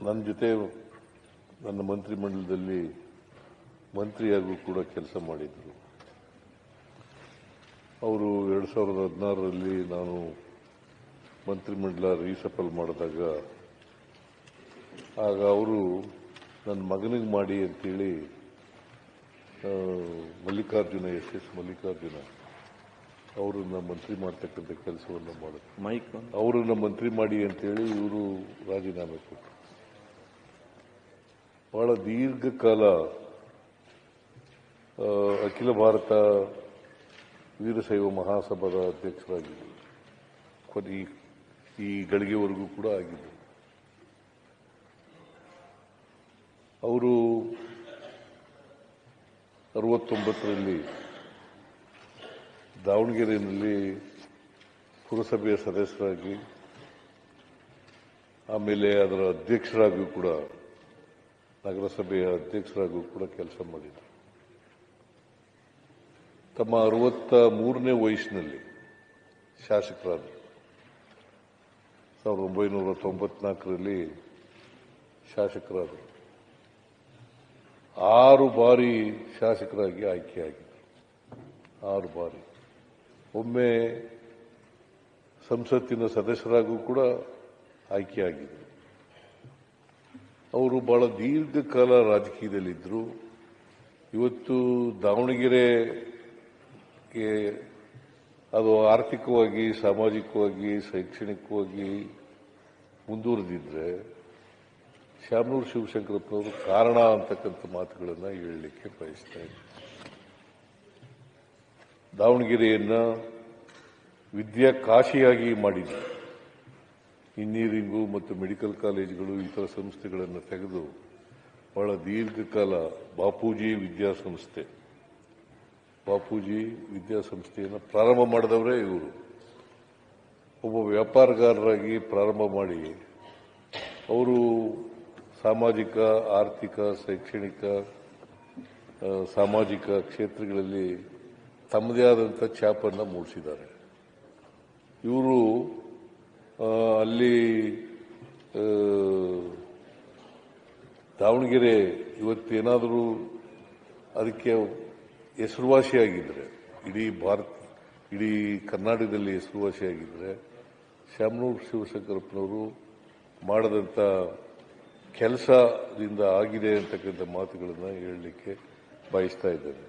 ನನ್ನ ಜೊತೆ ನನ್ನ ಮಂತ್ರಿಮಂಡಲದಲ್ಲಿ ಮಂತ್ರಿಯಾಗೂ ಕೂಡ ಕೆಲಸ ಮಾಡಿದರು. ಅವರು 2016ರಲ್ಲಿ ನಾನು ಮಂತ್ರಿಮಂಡಲ ರೀಸಫಲ್ ಮಾಡಿದಾಗ ಆಗ ಅವರು ನನ್ನ ಮಗನಿಗೆ ಮಾಡಿ ಅಂತೇಳಿ ಮಲ್ಲಿಕಾರ್ಜುನ ಎಸ್ ಮಲ್ಲಿಕಾರ್ಜುನ ಅವರನ್ನ ಮಂತ್ರಿ ಮಾಡ್ತಕ್ಕಂಥ ಕೆಲಸವನ್ನು ಮಾಡಿದ್ರು. ಅವರನ್ನ ಮಂತ್ರಿ ಮಾಡಿ ಅಂತೇಳಿ ಇವರು ರಾಜೀನಾಮೆ ಕೊಟ್ಟರು. ಬಹಳ ದೀರ್ಘಕಾಲ ಅಖಿಲ ಭಾರತ ವೀರಶೈವ ಮಹಾಸಭಾದ ಅಧ್ಯಕ್ಷರಾಗಿದ್ದರು. ಈ ಗಳಿಗೆವರೆಗೂ ಕೂಡ ಆಗಿದ್ದರು. ಅವರು 69ರಲ್ಲಿ ದಾವಣಗೆರೆಯಲ್ಲಿ ಪುರಸಭೆಯ ಸದಸ್ಯರಾಗಿ ಆಮೇಲೆ ಅದರ ಅಧ್ಯಕ್ಷರಾಗಿಯೂ ಕೂಡ ನಗರಸಭೆಯ ಅಧ್ಯಕ್ಷರಾಗಿಯೂ ಕೂಡ ಕೆಲಸ ಮಾಡಿದರು. ತಮ್ಮ 63ನೇ ವಯಸ್ಸಿನಲ್ಲಿ ಶಾಸಕರಾದರು. 1994ರಲ್ಲಿ ಶಾಸಕರಾದರು. 6 ಬಾರಿ ಶಾಸಕರಾಗಿ ಆಯ್ಕೆಯಾಗಿದ್ದರು. 6 ಬಾರಿ. ಒಮ್ಮೆ ಸಂಸತ್ತಿನ ಸದಸ್ಯರಾಗೂ ಕೂಡ ಆಯ್ಕೆಯಾಗಿದ್ದರು. ಅವರು ಬಹಳ ದೀರ್ಘಕಾಲ ರಾಜಕೀಯದಲ್ಲಿದ್ದರು. ಇವತ್ತು ದಾವಣಗೆರೆಗೆ ಅದು ಆರ್ಥಿಕವಾಗಿ, ಸಾಮಾಜಿಕವಾಗಿ, ಶೈಕ್ಷಣಿಕವಾಗಿ ಮುಂದುವರೆದಿದ್ರೆ ಶಾಮನೂರು ಶಿವಶಂಕರಪ್ಪನವರು ಕಾರಣ ಅಂತಕ್ಕಂಥ ಮಾತುಗಳನ್ನು ಹೇಳಲಿಕ್ಕೆ ಬಯಸ್ತಾ ಇದ್ದಾರೆ. ದಾವಣಗೆರೆಯನ್ನ ವಿದ್ಯಾಕಾಶಿಯಾಗಿ ಮಾಡಿದ್ರು. ಇಂಜಿನಿಯರಿಂಗು ಮತ್ತು ಮೆಡಿಕಲ್ ಕಾಲೇಜುಗಳು, ಇತರ ಸಂಸ್ಥೆಗಳನ್ನು ತೆಗೆದು ಬಹಳ ದೀರ್ಘಕಾಲ ಬಾಪೂಜಿ ವಿದ್ಯಾಸಂಸ್ಥೆಯನ್ನು ಪ್ರಾರಂಭ ಮಾಡಿದವರೇ ಇವರು. ಒಬ್ಬ ವ್ಯಾಪಾರಗಾರರಾಗಿ ಪ್ರಾರಂಭ ಮಾಡಿ ಅವರು ಸಾಮಾಜಿಕ, ಆರ್ಥಿಕ, ಶೈಕ್ಷಣಿಕ, ಸಾಮಾಜಿಕ ಕ್ಷೇತ್ರಗಳಲ್ಲಿ ತಮ್ಮದೇ ಆದಂಥ ಛಾಪನ್ನು ಮೂಡಿಸಿದ್ದಾರೆ. ಇವರು ಅಲ್ಲಿ ದಾವಣಗೆರೆ ಇವತ್ತೇನಾದರೂ ಅದಕ್ಕೆ ಹೆಸರುವಾಸಿಯಾಗಿದ್ದರೆ, ಇಡೀ ಕರ್ನಾಟಕದಲ್ಲಿ ಹೆಸರುವಾಸಿಯಾಗಿದ್ದರೆ ಶಾಮನೂರು ಶಿವಶಂಕರಪ್ಪನವರು ಮಾಡದಂಥ ಕೆಲಸದಿಂದ ಆಗಿದೆ ಅಂತಕ್ಕಂಥ ಮಾತುಗಳನ್ನು ಹೇಳಲಿಕ್ಕೆ ಬಯಸ್ತಾ ಇದ್ದೇನೆ.